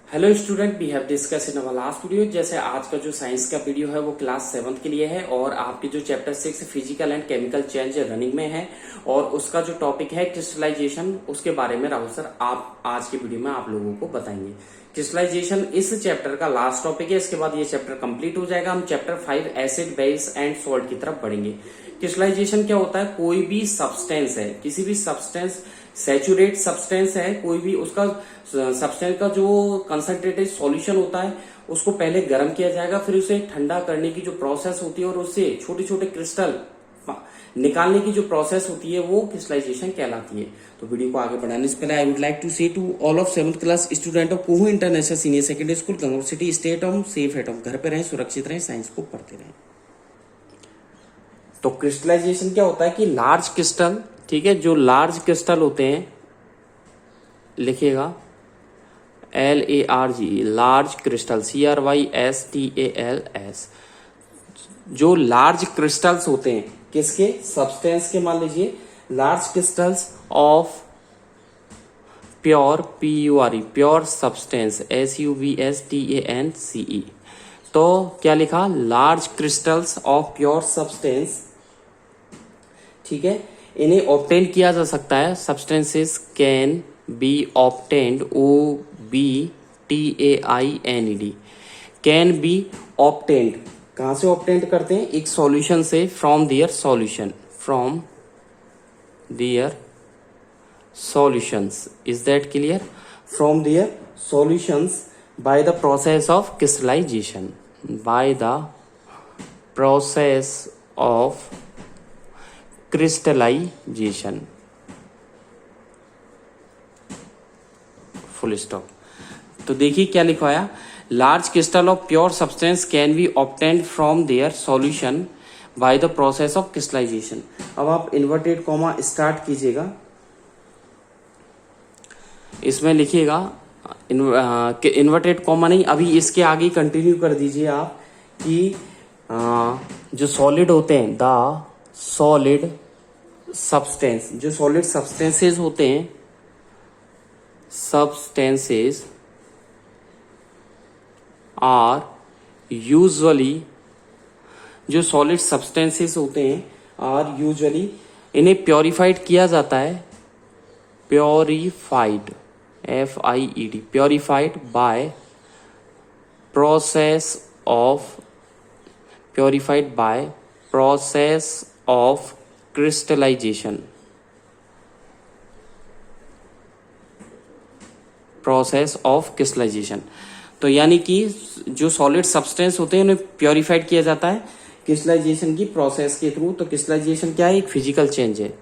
Hello student, we have discuss in our last video. जैसे आज का जो साइंस का वीडियो है वो क्लास 7 के लिए है और आपके जो chapter 6 physical and chemical change running में है और उसका जो टॉपिक है क्रिस्टलाइजेशन, उसके बारे में राहुल सर आप आज के वीडियो में आप लोगों को बताएंगे। क्रिस्टलाइजेशन इस चैप्टर का लास्ट टॉपिक है। इसके बाद ये चैप्टर कंप्लीट हो जाएगा। हम chapter 5 acid, base and salt की तरफ बढ़ेंगे। क्रिस्टलाइजेशन क्या होता है? कोई भी सब्सटेंस है, किसी भी सब्सटेंस, सैचुरेट सब्सटेंस है, कोई भी उसका सब्सटेंस का जो कंसंट्रेटेड सॉल्यूशन होता है उसको पहले गर्म किया जाएगा, फिर उसे ठंडा करने की जो प्रोसेस होती है और उससे छोटे छोटे क्रिस्टल निकालने की जो प्रोसेस होती है वो क्रिस्टलाइजेशन कहलाती है। तो वीडियो को आगे बढ़ाने से पहले I would like to say to all of 7th class student of कोहू international senior secondary school Gangaur city, stay at home, safe at home. घर पे रहें, सुरक्षित रहें, साइंस को पढ़ते रहें। तो क्रिस्टलाइजेशन क्या होता है कि लार्ज क्रिस्टल, ठीक है, जो लार्ज क्रिस्टल होते हैं, लिखिएगा LARG, लार्ज क्रिस्टल, CRYSTALS। जो लार्ज क्रिस्टल्स होते हैं किसके? सब्सटेंस के। मान लीजिए large crystals of pure, PURE, pure substance, SUBSTANCE। तो क्या लिखा? Large crystals of pure substance, ठीक है, इन्हें ऑब्टेन किया जा सकता है। Substances can be obtained, OBTAINED, can be obtained. कहां से ऑब्टेन्ड करते हैं? एक सॉल्यूशन से, from their solution, from their solutions. Is that clear? From their solutions bye the process of crystallisation, by the process of crystallisation, full stop. तो देखिए क्या लिखवाया, large crystal of pure substance can be obtained from their solution by the process of crystallisation. अब आप inverted comma start कीजिएगा, इसमें लिखिएगा inverted comma नहीं, अभी इसके आगे कंटिन्यू कर दीजिए आप कि जो सॉलिड होते हैं, द सॉलिड सब्सटेंस, जो सॉलिड सब्सटेंसेस होते हैं, सब्सटेंसेस आर यूजुअली, जो सॉलिड सब्सटेंसेस होते हैं आर यूजुअली, इन्हें प्योरीफाइड किया जाता है, purified, FIED, purified by process of, purified by process of crystallisation, process of crystallisation. तो यानी कि जो सॉलिड सब्सटेंस होते हैं उन्हें प्योरीफाइड किया जाता है क्रिस्टलाइजेशन की प्रोसेस के थ्रू। तो क्रिस्टलाइजेशन क्या है? एक फिजिकल चेंज है।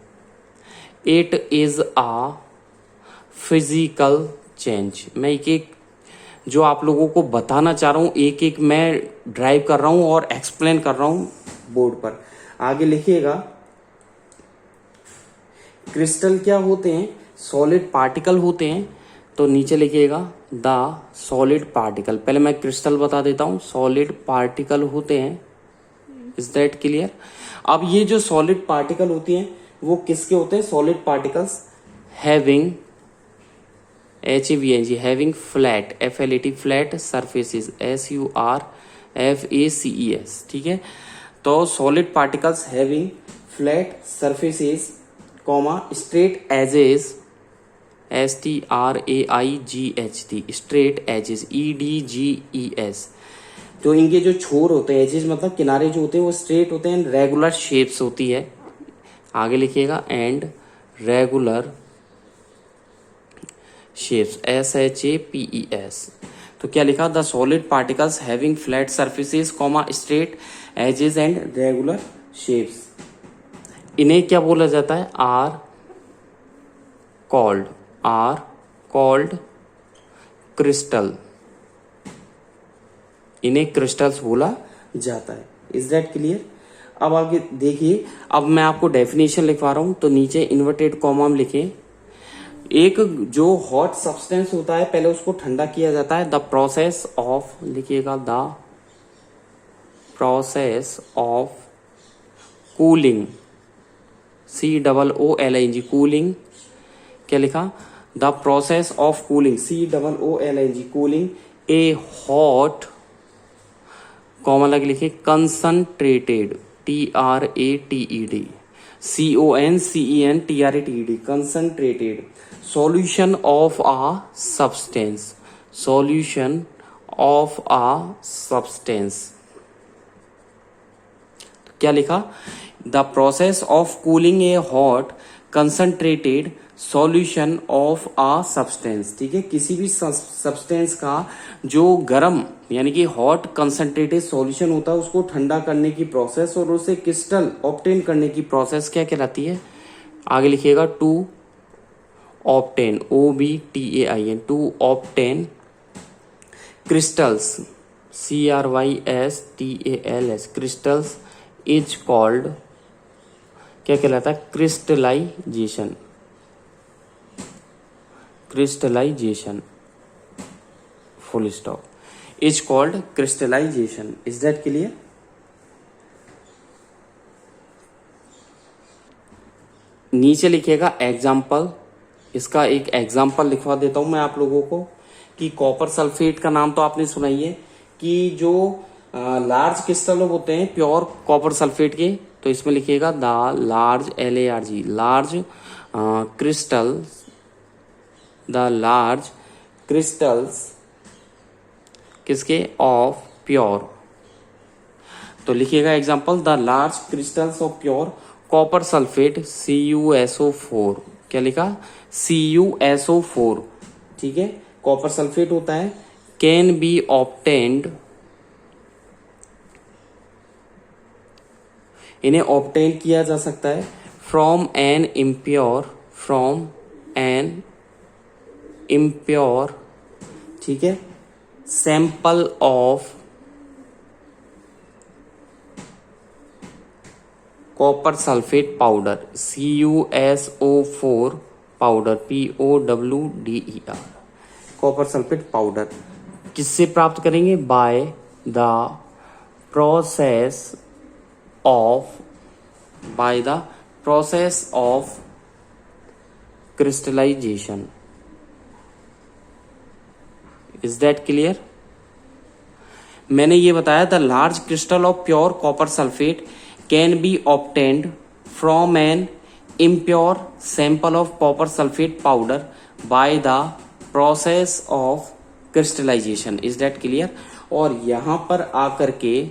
It is a physical change. मैं एक एक जो आप लोगों को बताना चाह रहा हूं, एक एक मैं ड्राइव कर रहा हूं और एक्सप्लेन कर रहा हूं बोर्ड पर। आगे लिखिएगा, क्रिस्टल क्या होते हैं? सॉलिड पार्टिकल होते हैं। तो नीचे लिखिएगा द सॉलिड पार्टिकल। पहले मैं क्रिस्टल बता देता हूं, सॉलिड पार्टिकल होते हैं। Is that clear? अब ये जो सॉलिड पार्टिकल होती हैं वो किसके होते हैं? Solid particles having, HAVNG, having flat, FLAT, flat surfaces, SURFACES, ठीक है। तो solid particles having flat surfaces, comma, straight edges, STRAIGHT, straight edges, EDGES। तो इनके जो छोर होते हैं, एजेस मतलब किनारे जो होते हैं, वो स्ट्रेट होते हैं, रेगुलर शेप्स होती है। आगे लिखिएगा एंड रेगुलर शेप्स, SHAPES। तो क्या लिखा? The solid particles having flat surfaces, comma, straight edges and regular shapes, इन्हें क्या बोला जाता है? Are called crystal. इन्हें क्रिस्टल्स बोला जाता है। Is that clear? अब आगे देखिए, अब मैं आपको डेफिनेशन लिखवा रहा हूं, तो नीचे इन्वर्टेड कॉमा में लिखें। एक जो हॉट सब्सटेंस होता है पहले उसको ठंडा किया जाता है। द प्रोसेस ऑफ, लिखिएगा the process of cooling, COOLING, cooling, क्या लिखा? The process of cooling, COOLING, cooling A hot, comma लगे लिखे, concentrated, TRATED, CONCENTRATED, concentrated solution of a substance, solution of a substance. क्या लिखा? The process of cooling A hot concentrated solution of a substance. ठीक है, किसी भी substance का जो गर्म यानी कि हॉट कंसंट्रेटेड सॉल्यूशन होता है उसको ठंडा करने की प्रोसेस और उसे क्रिस्टल ऑब्टेन करने की प्रोसेस क्या कहलाती है? आगे लिखिएगा, to obtain, OBTAIN, to obtain crystals, CRYSTALS, crystals is called, क्या कहलाता है? Crystallization, crystallization, full stop, is called crystallization. Is that clear? नीचे लिखिएगा एग्जाम्पल, इसका एक एग्जाम्पल लिखवा देता हूं मैं आप लोगों को कि कॉपर सल्फेट का नाम तो आपने सुना ही है कि जो लार्ज क्रिस्टल होते हैं प्योर कॉपर सल्फेट के, तो इसमें लिखिएगा the large, LARG, large crystals, the large crystals किसके? Of pure. तो लिखिएगा example, the large crystals of pure copper sulphate CuSO4। क्या लिखा? CuSO4। ठीक है, कॉपर सल्फेट होता है, कैन बी ऑब्टेन्ड, इन्हें ऑब्टेन किया जा सकता है from an impure, from an impure, ठीक है, sample of copper sulphate powder, CuSO4 powder, POWDER, copper sulphate powder. किससे प्राप्त करेंगे? By the process of, by the process of crystallization. Is that clear? मैंने ये बताया, the large crystal of pure copper sulphate can be obtained from an impure sample of copper sulphate powder by the process of crystallization. Is that clear? और यहां पर आकर के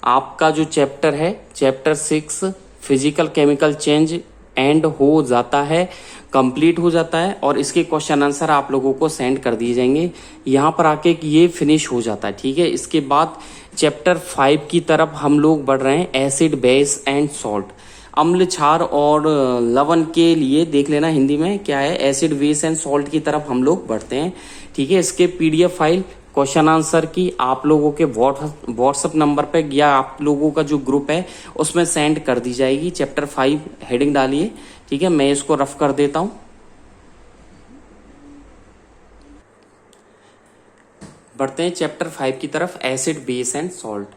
आपका जो चैप्टर है, chapter 6 physical chemical change end हो जाता है, कंप्लीट हो जाता है और इसके क्वेश्चन आंसर आप लोगों को सेंड कर दिए जाएंगे। यहां पर आके ये फिनिश हो जाता है। ठीक है, इसके बाद चैप्टर 5 की तरफ हम लोग बढ़ रहे हैं, एसिड, बेस एंड सॉल्ट। अम्ल, क्षार और लवण के लिए देख लेना हिंदी में क्या है, एसिड, बेस एंड सॉल्ट की तरफ हम लोग बढ़ते हैं। ठीक है, इसके PDF फाइल क्वेश्चन आंसर की आप लोगों के व्हाट्सएप नंबर पे या आप लोगों का जो ग्रुप है उसमें सेंड कर दी जाएगी। चैप्टर 5 हेडिंग डालिए। ठीक है, मैं इसको रफ कर देता हूं। बढ़ते हैं चैप्टर 5 की तरफ, एसिड, बेस एंड सॉल्ट।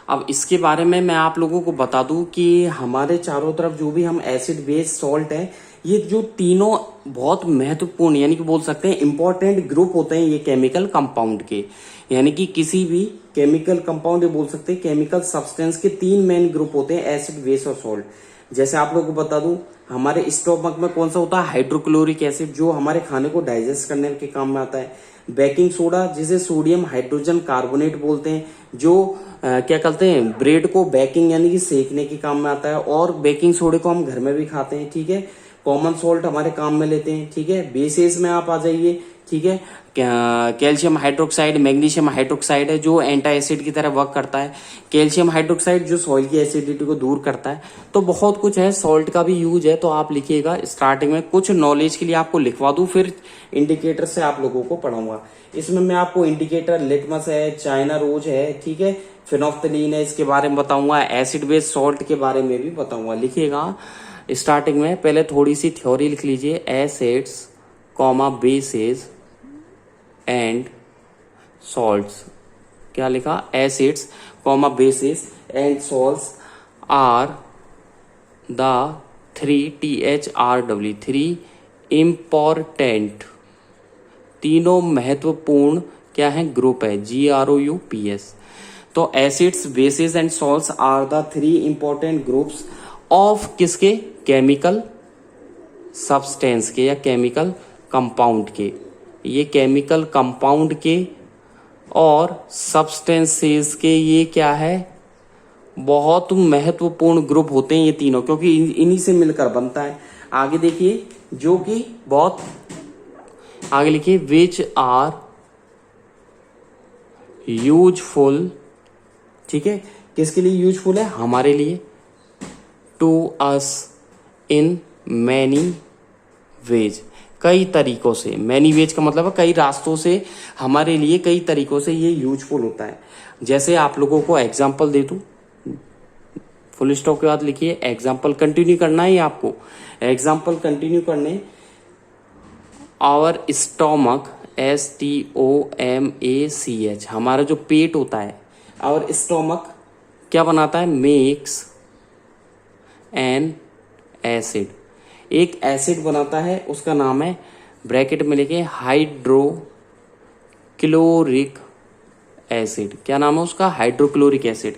अब इसके बारे में मैं आप लोगों को बता दूं कि हमारे चारों तरफ जो भी हम एसिड, बेस, सॉल्ट है, ये जो तीनों बहुत महत्वपूर्ण यानी कि बोल सकते हैं इंपॉर्टेंट ग्रुप होते हैं ये केमिकल कंपाउंड के। यानी कि किसी भी केमिकल कंपाउंड, ये बोल सकते हैं केमिकल सब्सटेंस के 3 मेन ग्रुप होते हैं, एसिड, बेस और सॉल्ट। जैसे आप लोगों को बता दूं, हमारे स्टोमक में कौन सा होता है? हाइड्रोक्लोरिक एसिड, जो हमारे खाने को डाइजेस्ट करने के काम में आता है। बेकिंग सोडा, जिसे सोडियम हाइड्रोजन कार्बोनेट बोलते हैं, जो क्या कहते हैं, ब्रेड को बेकिंग यानी कि सेकने के काम में आता है और बेकिंग सोडे को हम घर में भी खाते हैं। ठीक है, कॉमन सॉल्ट हमारे काम में लेते हैं। ठीक है, बेसेस में आप आ जाइए। ठीक है, कैल्शियम हाइड्रोक्साइड, मैग्नीशियम हाइड्रोक्साइड है जो एंटी एसिड की तरह वर्क करता है। कैल्शियम हाइड्रोक्साइड जो सॉइल की एसिडिटी को दूर करता है। तो बहुत कुछ है, सॉल्ट का भी यूज है। तो आप लिखिएगा, स्टार्टिंग में कुछ नॉलेज के लिए आपको लिखवा दूं, फिर इंडिकेटर से आप लोगों को पढ़ाऊंगा। इसमें मैं आपको इंडिकेटर लिटमस है, चाइना रोज है, ठीक है, फिनोफ्थलीन है, इसके बारे में बताऊंगा। एसिड बेस सॉल्ट के बारे में भी बताऊंगा। लिखिएगा स्टार्टिंग में पहले थोड़ी सी थ्योरी लिख लीजिए, acids comma bases and salts. क्या लिखा? Acids comma bases and salts are the 3 THRW 3 important, तीनों महत्वपूर्ण क्या है ग्रुप है, GROUPS। तो acids, bases and salts are the 3 important groups of किसके, केमिकल सब्सटेंस के या केमिकल कंपाउंड के। ये केमिकल कंपाउंड के और सब्सटेंसेस के ये क्या है, बहुत महत्वपूर्ण ग्रुप होते हैं ये तीनों, क्योंकि इन्हीं से मिलकर बनता है। आगे देखिए, जो कि बहुत आगे लिखिए, विच आर यूजफुल, ठीक है, किसके लिए यूजफुल है, हमारे लिए, to us in many ways, कई तरीकों से, मैनी वेज का मतलब है कई रास्तों से, हमारे लिए कई तरीकों से ये यूजफुल होता है। जैसे आप लोगों को एग्जाम्पल दे दूं, फुल स्टॉप के बाद लिखिए एग्जाम्पल, कंटिन्यू करना है आपको, एग्जाम्पल कंटिन्यू करने। आवर स्टोमक, STOMACH, हमारा जो पेट होता है, आवर स्टोमक क्या बनाता है, मेक्स एन एसिड, एक एसिड बनाता है, उसका नाम है, ब्रैकेट में लिखे, हाइड्रोक्लोरिक एसिड। क्या नाम है उसका, हाइड्रोक्लोरिक एसिड।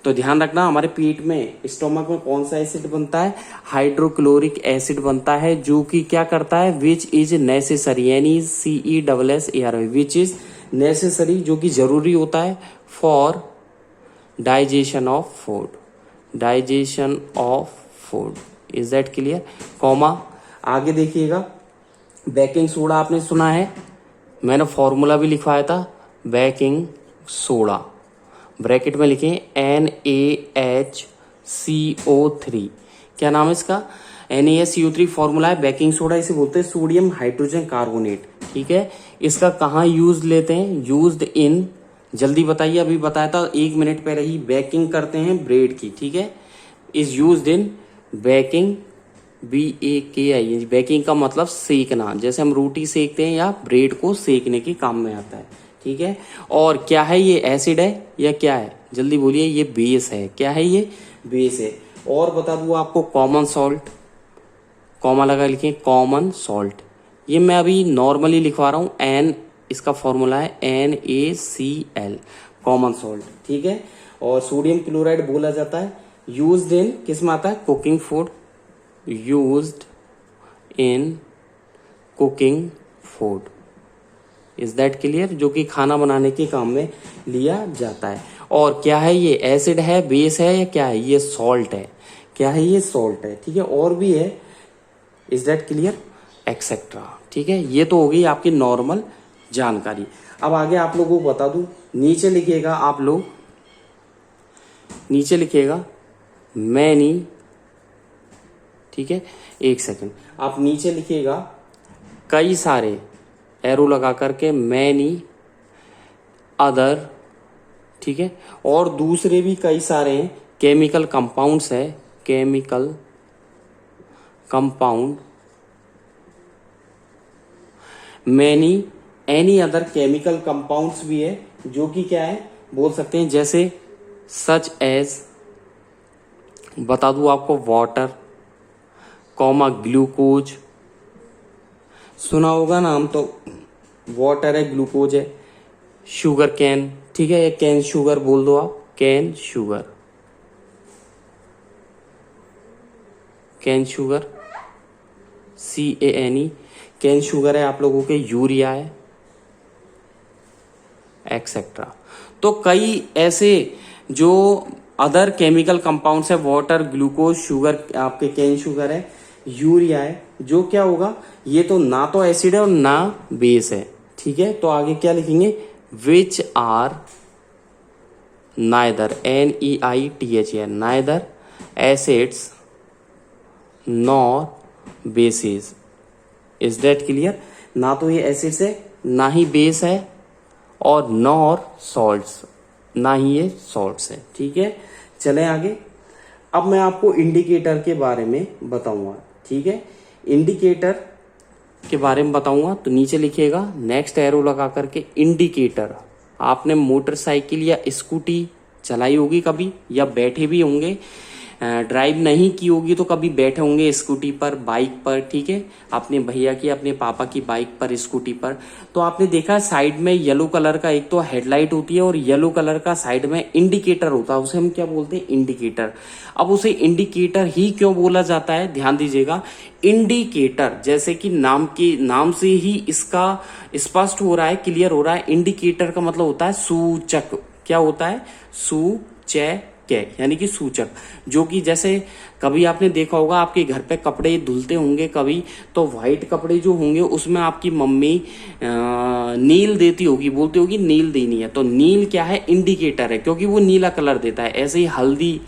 तो ध्यान रखना, हमारे पेट में, स्टोमक में कौन सा एसिड बनता है, हाइड्रोक्लोरिक एसिड बनता है, जो कि क्या करता है, विच इज नेसेसरी, यानी CESSARY, विच इज नेसेसरी, जो कि जरूरी होता है, for digestion of food, digestion of food. Is that clear, comma. आगे देखिएगा, बेकिंग सोडा आपने सुना है, मैंने फॉर्मूला भी लिखवाया था, बेकिंग सोडा, ब्रैकेट में लिखें NaHCO3, क्या नाम है इसका, NaHCO3 फॉर्मूला है, बेकिंग सोडा इसे बोलते हैं, सोडियम हाइड्रोजन कार्बोनेट, ठीक है। इसका कहाँ यूज लेते हैं, यूज्ड इन, जल्दी बताइए, अभी बताया था 1 मिनट पहले ही, बेकिंग करते हैं ब्रेड की, ठीक है, is used in baking, BAKI, baking का मतलब सेकना, जैसे हम रोटी सेकते हैं या ब्रेड को सेकने के काम में आता है, ठीक है। और क्या है ये, एसिड है या क्या है, जल्दी बोलिए, ये बेस है, क्या है ये, बेस है। और बता दूं आपको, कॉमन सॉल्ट, कॉमा लगा लिखें, कॉमन सॉल्ट, ये मैं अभी नॉर्मली लिखवा रहा हूं, N इसका फॉर्मूला है NaCl, कॉमन सॉल्ट, ठीक है। और सोडियम क्लोराइड बोला जाता है, यूज्ड इन, किस में आता है, cooking food, used in cooking food. Is that clear, जो कि खाना बनाने के काम में लिया जाता है। और क्या है ये, एसिड है, बेस है, या क्या है, ये सॉल्ट है, क्या है, ये सॉल्ट है, ठीक है। और भी है, इज दैट क्लियर, एक्सेट्रा, ठीक है। ये तो हो गई आपकी नॉर्मल जानकारी। अब आगे आप लोगों को बता दूं, नीचे लिखिएगा आप लोग, नीचे लिखिएगा मैनी, ठीक है, 1 सेकंड, आप नीचे लिखिएगा कई सारे, एरो लगा करके, मैनी अदर, ठीक है, और दूसरे भी कई सारे हैं, केमिकल कंपाउंड्स है, chemical compound, many any other chemical compounds भी है, जो कि क्या है, बोल सकते हैं, जैसे सच एज, बता दूं आपको, वाटर, कॉमा ग्लूकोज, सुना होगा नाम तो, वाटर है, ग्लूकोज है, शुगर कैन, ठीक है, ये कैन शुगर बोल दो आप, cane sugar, cane sugar, CANE, cane sugar है आप लोगों के, यूरिया है, एक्सेट्रा। तो कई ऐसे जो अदर केमिकल कंपाउंड्स है, वाटर, ग्लूकोज, शुगर, आपके कैन शुगर है, यूरिया है, जो क्या होगा, ये तो ना तो एसिड है और ना बेस है, ठीक है। तो आगे क्या लिखेंगे, which are neither, NEITHER, neither acids nor bases. Is that clear, ना तो ये एसिड्स है, ना ही बेस है, और नॉर सॉल्ट्स, ना ही ये सॉल्ट्स है, ठीक है। चलें आगे। अब मैं आपको इंडिकेटर के बारे में बताऊंगा, ठीक है, इंडिकेटर के बारे में बताऊंगा। तो नीचे लिखिएगा, नेक्स्ट एरो लगा करके, इंडिकेटर। आपने मोटरसाइकिल या स्कूटी चलाई होगी कभी, या बैठे भी होंगे, ड्राइव नहीं की होगी तो कभी बैठे होंगे स्कूटी पर, बाइक पर, ठीक है, अपने भैया की, अपने पापा की बाइक पर, स्कूटी पर, तो आपने देखा साइड में येलो कलर का एक तो हेडलाइट होती है और येलो कलर का साइड में इंडिकेटर होता है, उसे हम क्या बोलते हैं, इंडिकेटर। अब उसे इंडिकेटर ही क्यों बोला जाता है, ध्यान दीजिएगा। इंडिकेटर जैसे कि नाम से ही इसका स्पष्ट हो रहा है, क्लियर हो रहा है, इंडिकेटर का मतलब होता है सूचक। क्या होता है, सूचक, यानी कि सूचक, जो कि जैसे कभी आपने देखा होगा आपके घर पे कपड़े धुलते होंगे कभी, तो व्हाइट कपड़े जो होंगे उसमें आपकी मम्मी नील देती होगी, बोलती होगी नील देनी है, तो नील क्या है, इंडिकेटर है, क्योंकि वो नीला कलर देता है। ऐसे ही हल्दी,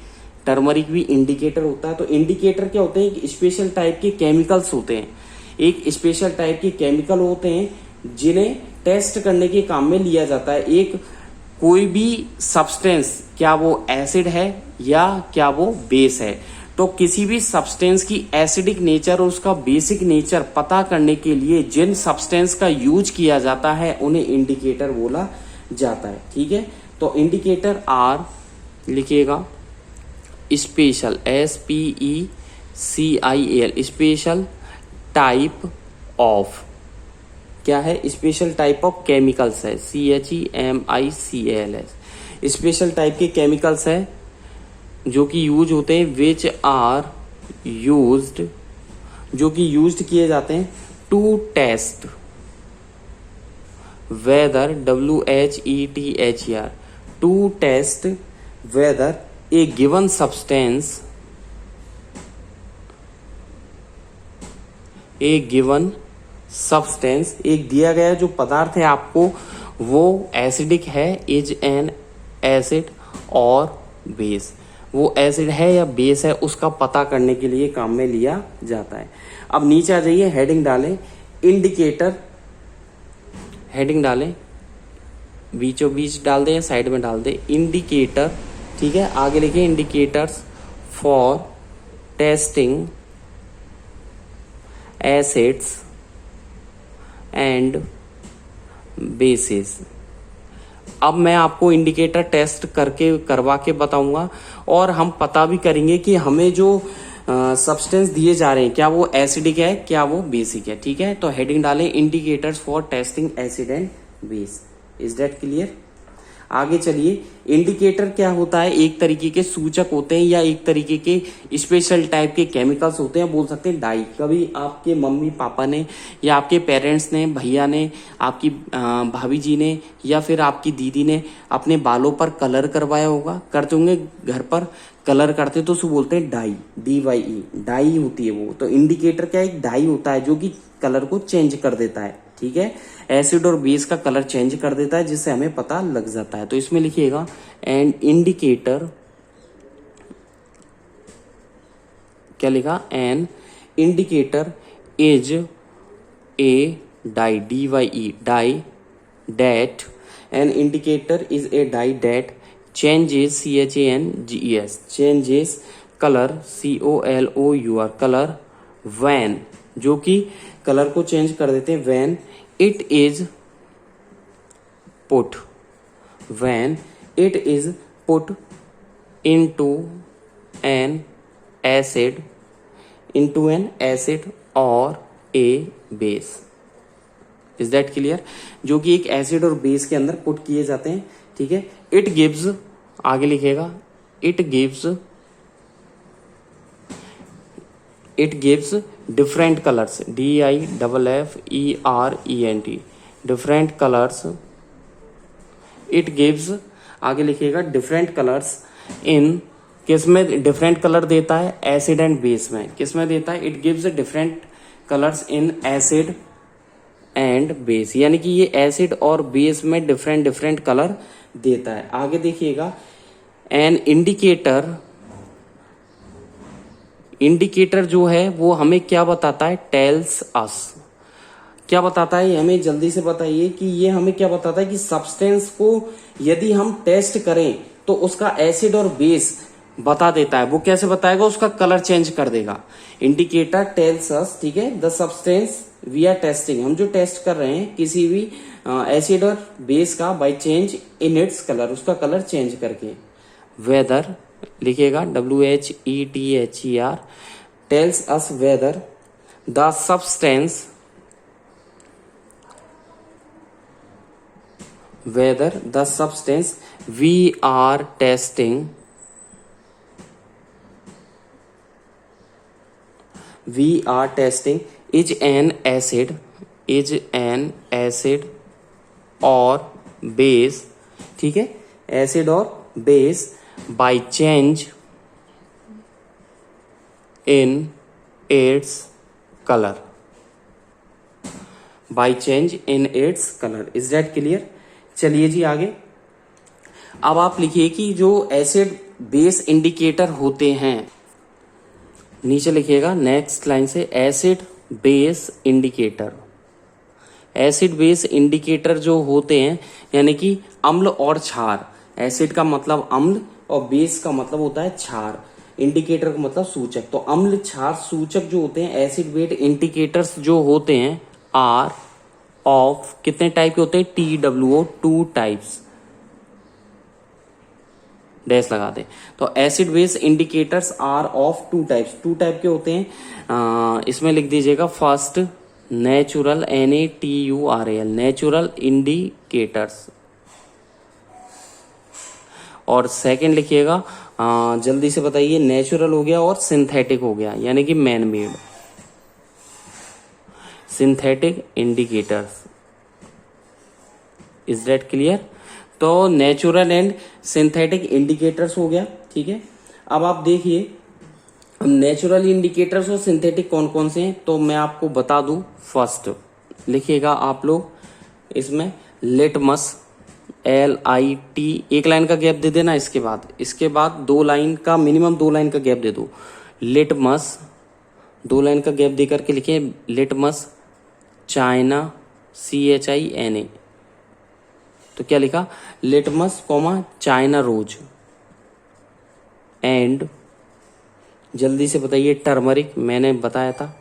टर्मरिक भी इंडिकेटर होता है। तो इंडिकेटर क्या होते हैं, एक स्पेशल टाइप के केमिकल्स होते हैं, एक स्पेशल टाइप के केमिकल होते हैं जिन्हें टेस्ट करने के काम में लिया जाता है। एक कोई भी सब्सटेंस, क्या वो एसिड है या क्या वो बेस है, तो किसी भी सब्सटेंस की एसिडिक नेचर और उसका बेसिक नेचर पता करने के लिए जिन सब्सटेंस का यूज किया जाता है उन्हें इंडिकेटर बोला जाता है, ठीक है। तो इंडिकेटर आर लिखिएगा special, SPECIAL, special type of, क्या है, स्पेशल टाइप ऑफ केमिकल्स है, CHEMICALS, स्पेशल टाइप के केमिकल्स है जो कि यूज होते हैं, विच आर यूज्ड, जो कि यूज्ड किए जाते हैं to test whether, WHETHER, to test whether a given substance, एक दिया गया जो पदार्थ है आपको, वो एसिडिक है, इज एन एसिड और बेस, वो एसिड है या बेस है, उसका पता करने के लिए काम में लिया जाता है। अब नीचे आ जाइए, हेडिंग डालें, इंडिकेटर, हेडिंग डालें, बीचों बीच डाल दें या साइड में डाल दें, इंडिकेटर, ठीक है। आगे लिखिए, indicators for testing acids and bases. अब मैं आपको इंडिकेटर टेस्ट करवा के बताऊंगा और हम पता भी करेंगे कि हमें जो सब्सटेंस दिए जा रहे हैं क्या वो एसिडिक है, क्या वो बेसिक है, ठीक है। तो हेडिंग डालें, indicators for testing acid and base. Is that clear? आगे चलिए, इंडिकेटर क्या होता है, एक तरीके के सूचक होते हैं या एक तरीके के स्पेशल टाइप के केमिकल्स होते हैं, बोल सकते हैं डाई। कभी आपके मम्मी पापा ने या आपके पेरेंट्स ने, भैया ने, आपकी भाभी जी ने या फिर आपकी दीदी ने अपने बालों पर कलर करवाया होगा, करते होंगे घर पर, कलर करते तो उसको बोलते हैं डाई, DYE, डाई होती है वो। तो इंडिकेटर क्या, एक डाई होता है जो कि कलर को चेंज कर देता है, ठीक है, एसिड और बेस का कलर चेंज कर देता है, जिससे हमें पता लग जाता है। तो इसमें लिखिएगा, एंड इंडिकेटर, क्या लिखा, an indicator is a dye, DYE, dye that, an indicator is a dye that changes, CHANGES, changes colour, COLOUR, colour, when, जो कि कलर को चेंज कर देते हैं, when it is put, when it is put into an acid or a base. Is that clear? जो कि एक acid और बेस के अंदर पुट किए जाते हैं, ठीक है। इट गिव्स, आगे लिखेगा, it gives different colours, DIFFERENT, different colours, it gives, आगे लिखिएगा, डिफरेंट कलर्स इन, किस में डिफरेंट कलर देता है, एसिड एंड बेस में, किस में देता है, it gives different colours in acid and base, यानी कि ये एसिड और बेस में डिफरेंट कलर देता है। आगे देखिएगा, एन इंडिकेटर जो है वो हमें क्या बताता है, टेल्स अस, क्या बताता है, हमें जल्दी से बताइए कि ये हमें क्या बताता है कि सब्सटेंस को यदि हम टेस्ट करें तो उसका एसिड और बेस बता देता है। वो कैसे बताएगा, उसका कलर चेंज कर देगा। इंडिकेटर टेल्स अस, ठीक है, the substance we are testing, हम जो टेस्ट कर रहे हैं किसी भी एसिड और बेस का, by change in its colour, उसका कलर चेंज करके, वेदर लिखिएगा WHETHER, tells us whether the substance we are testing is an acid or base, ठीक है, एसिड और base by change in its colour, by change in its colour. Is that clear? चलिए जी आगे। अब आप लिखिए कि जो एसिड बेस इंडिकेटर होते हैं, नीचे लिखिएगा नेक्स्ट लाइन से, acid base indicator. Acid base indicator जो होते हैं यानी कि अम्ल और क्षार, एसिड का मतलब अम्ल और बेस का मतलब होता है क्षार, इंडिकेटर का मतलब सूचक। तो अम्ल क्षार सूचक जो होते हैं, एसिड बेस इंडिकेटर्स जो होते हैं, आर ऑफ कितने टाइप के होते हैं? TWO, 2 टाइप्स, डैश लगा दे। तो acid base indicators are of 2 types, 2 type के होते हैं। इसमें लिख दीजिएगा first natural, NATURAL, natural indicators, और सेकंड लिखिएगा, जल्दी से बताइए, नेचुरल हो गया और सिंथेटिक हो गया, यानी कि man made, synthetic indicators. Is that clear? तो नेचुरल एंड सिंथेटिक इंडिकेटर्स हो गया, ठीक है। अब आप देखिए नेचुरल इंडिकेटर्स और सिंथेटिक कौन कौन से हैं, तो मैं आपको बता दूं। फर्स्ट लिखिएगा आप लोग इसमें लिटमस, LIT, एक लाइन का गैप दे देना, इसके बाद 2 लाइन का, मिनिमम 2 लाइन का गैप दे दो। लिटमस, 2 लाइन का गैप दे करके लिखे लिटमस चाइना, CHINA। तो क्या लिखा? Litmus comma China rose, and जल्दी से बताइए टर्मरिक, मैंने बताया था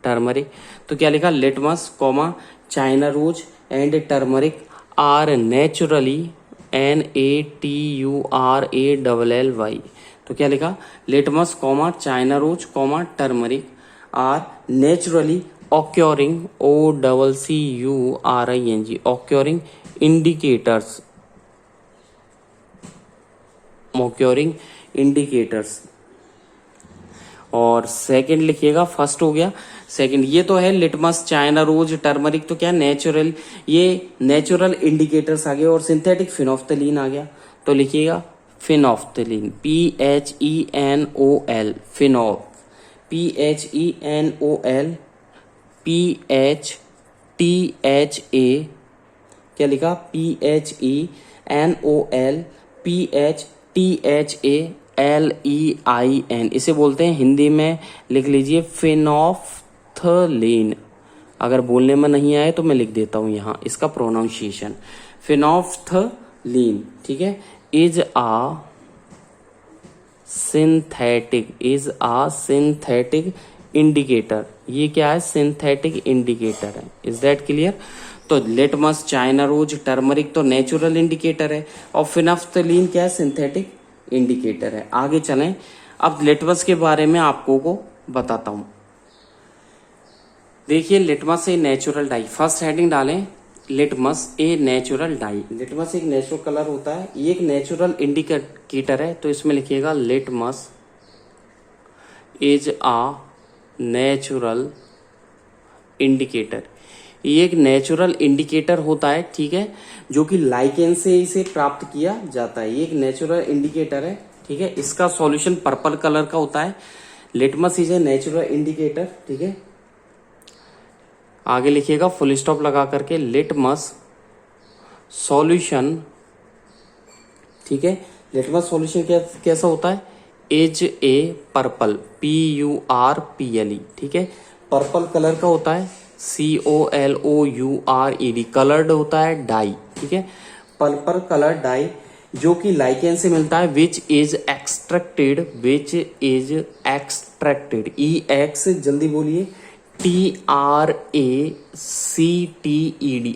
टर्मरिक। तो क्या लिखा? Litmus comma China rose and turmeric are naturally, NATURALLY। तो क्या लिखा? Litmus comma China rose comma turmeric are naturally occurring, OCCURING, occurring indicators। और सेकंड लिखिएगा, फर्स्ट हो गया, सेकंड ये तो है लिटमस चाइना रोज टर्मरिक, तो क्या नेचुरल, ये नेचुरल इंडिकेटर्स आ गए, और सिंथेटिक फिनोफ्थलीन आ गया। तो लिखिएगा फिनोफ्थलीन, PHENOL, फिनोफ, PHENOL, PHTHA, क्या लिखा? PHENOL, PHTHALEIN, इसे बोलते हैं हिंदी में, लिख लीजिए फिनोफ्थलीन। अगर बोलने में नहीं आए तो मैं लिख देता हूं यहां इसका प्रोनाउंसिएशन, फिनोफ्थलीन, ठीक है। इज आ सिंथेटिक इंडिकेटर, ये क्या है? सिंथेटिक इंडिकेटर है। Is that clear? तो लिटमस चाइना रोज टर्मरिक तो नेचुरल इंडिकेटर है, और फिनोफ्थलीन क्या है? सिंथेटिक इंडिकेटर है। आगे चलें, अब लिटमस के बारे में आपको को बताता हूं। देखिए litmus a natural dye, first heading डालें, litmus a natural dye. Litmus एक नेचुरल कलर होता है, ये एक नेचुरल इंडिकेटर है। तो इसमें लिखिएगा litmus is a natural indicator. ये एक नेचुरल इंडिकेटर होता है, ठीक है, जो कि लाइकेन से इसे प्राप्त किया जाता है। ये एक नेचुरल इंडिकेटर है, ठीक है। इसका सॉल्यूशन पर्पल कलर का होता है। Litmus is a natural indicator, ठीक है। आगे लिखिएगा फुल स्टॉप लगा करके, लिटमस सॉल्यूशन, ठीक है। लिटमस सॉल्यूशन कैसा होता है? इज ए पर्पल, PURPLE, ठीक है, पर्पल कलर का होता है, COLOURED, कलर्ड होता है, डाई, ठीक है, पर्पल कलर डाई, जो कि लाइकेन से मिलता है, विच इज एक्सट्रैक्टेड, EX, जल्दी बोलिए, TRACTED,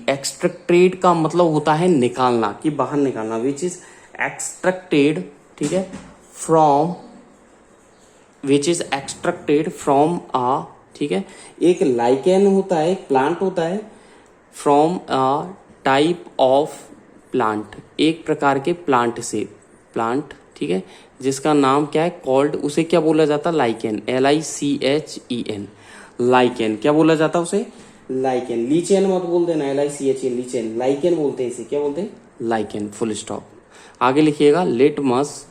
एक्सट्रैक्टेड का मतलब होता है निकालना, कि बाहर निकालना, विच इज एक्सट्रैक्टेड, ठीक है, from which is extracted from ah, ठीक है, एक लाइकेन होता है, एक प्लांट होता है, from a type of plant, एक प्रकार के प्लांट से, प्लांट, ठीक है, जिसका नाम क्या है, कॉल्ड, उसे क्या बोला जाता है, लाइकेन, LICHEN, लाइकेन, क्या बोला जाता है उसे, लाइकेन, लीचेन मत बोल देना, LICHEN, लीचेन, लाइकेन बोलते हैं इसे, क्या बोलते हैं, लाइकेन, फुल स्टॉप। आगे लिखिएगा लिटमस।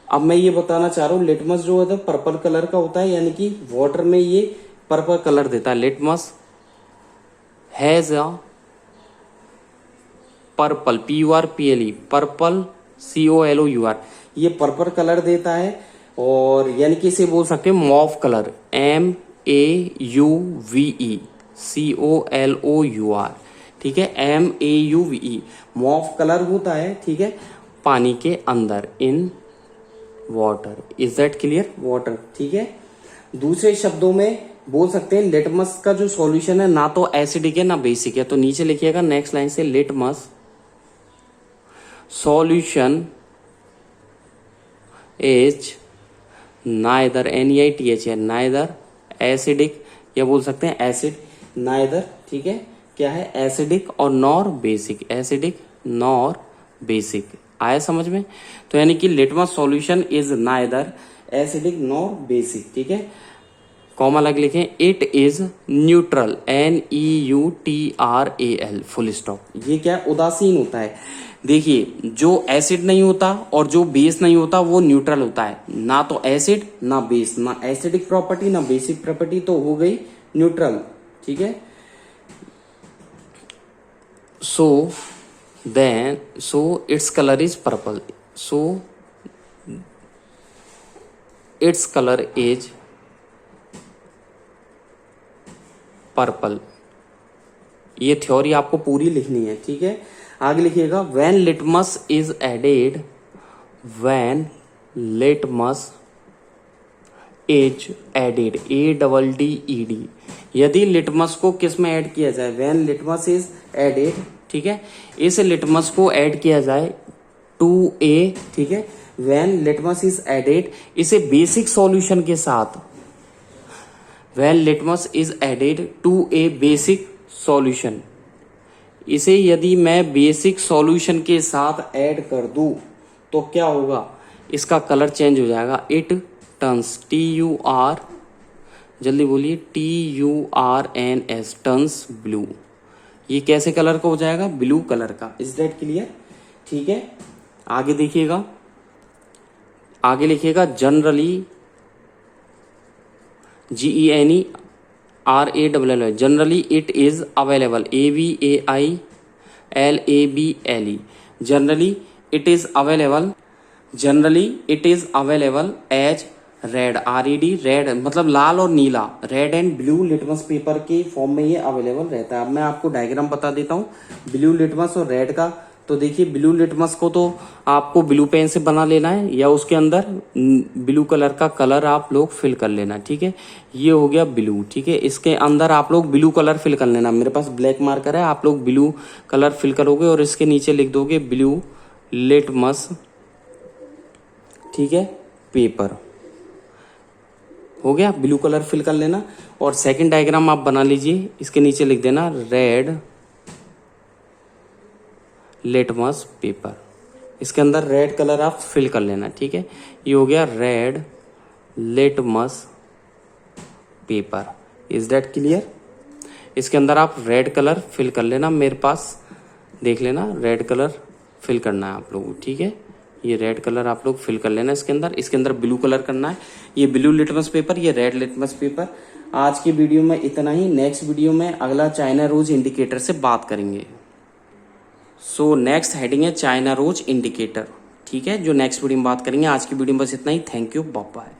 अब मैं ये बताना चाह रहा हूँ, लिटमस जो है पर्पल कलर का होता है, यानी कि वाटर में ये पर्पल कलर देता है। Litmus has a purple, PURPLE, purple COLOUR, ये पर्पल कलर देता है, और यानी कि इसे बोल सकते हैं मॉव कलर, MAUVE COLOUR, ठीक है, MAUVE, मॉव कलर होता है, ठीक है, पानी के अंदर, in water, is that clear, water, ठीक है। दूसरे शब्दों में बोल सकते हैं लिटमस का जो सॉल्यूशन है ना तो एसिडिक है ना बेसिक है, तो नीचे लिखिएगा नेक्स्ट लाइन से, litmus solution is neither, NEITH है, नाइदर एसिडिक, या बोल सकते हैं एसिड, नाइदर, ठीक है, क्या है, एसिडिक और nor basic, acidic nor basic, आया समझ में। तो यानी कि litmus solution is neither acidic nor basic, ठीक है, कॉमा लग लिखें, it is neutral, NEUTRAL, full stop. ये क्या, उदासीन होता है। देखिए, जो एसिड नहीं होता और जो बेस नहीं होता वो न्यूट्रल होता है, ना तो एसिड ना बेस, ना एसिडिक प्रॉपर्टी ना बेसिक प्रॉपर्टी, तो हो गई न्यूट्रल, ठीक है। सो then so its color is purple, so its color is purple। ये थ्योरी आपको पूरी लिखनी है, ठीक है। आगे लिखिएगा, when litmus is added, when litmus is added, ADDED, यदि लिटमस को किस में ऐड किया जाए, when litmus is added, ठीक है, इस लिटमस को ऐड किया जाए 2A, ठीक है, when litmus is added, इसे बेसिक सॉल्यूशन के साथ, when litmus is added to a basic solution, इसे यदि मैं बेसिक सॉल्यूशन के साथ ऐड कर दूं तो क्या होगा, इसका कलर चेंज हो जाएगा, इट टर्न्स, TUR, जल्दी बोलिए, TURNS, टर्न्स ब्लू। ये कैसे कलर का हो जाएगा, ब्लू कलर का, इज दैट क्लियर, ठीक है। आगे देखिएगा, आगे लिखिएगा, generally, GENERALL, generally it is available, AVAILABLE, generally it is available, generally it is available as red, RED, red मतलब लाल और नीला, red and blue litmus paper के फॉर्म में ये अवेलेबल रहता है। अब मैं आपको डायग्राम बता देता हूँ ब्लू लिटमस और रेड का। तो देखिए, ब्लू लिटमस को तो आपको ब्लू पेन से बना लेना है, या उसके अंदर ब्लू कलर का कलर आप लोग फिल कर लेना, ठीक है। ये हो गया ब्लू, ठीक है, इसके अंदर आप लोग ब्लू कलर फिल कर लेना। मेरे पास ब्लैक मार्कर है, आप लोग ब्लू कलर फिल करोगे और इसके नीचे लिख दोगे ब्लू लिटमस, ठीक है, पेपर, हो गया, ब्लू कलर फिल कर लेना। और सेकंड डायग्राम आप बना लीजिए, इसके नीचे लिख देना रेड लिटमस पेपर, इसके अंदर रेड कलर आप फिल कर लेना, ठीक है। ये हो गया red litmus paper, is that clear. इसके अंदर आप रेड कलर फिल कर लेना, मेरे पास देख लेना, रेड कलर फिल करना है आप लोगों को, ठीक है। ये रेड कलर आप लोग फिल कर लेना इसके अंदर ब्लू कलर करना है। ये ब्लू लिटमस पेपर, ये रेड लिटमस पेपर। आज की वीडियो में इतना ही। नेक्स्ट वीडियो में अगला चाइना रोज इंडिकेटर से बात करेंगे। सो नेक्स्ट हेडिंग है चाइना रोज इंडिकेटर, ठीक है, जो नेक्स्ट वीडियो में बात करेंगे। आज की वीडियो में बस इतना ही। Thank you, bye bye.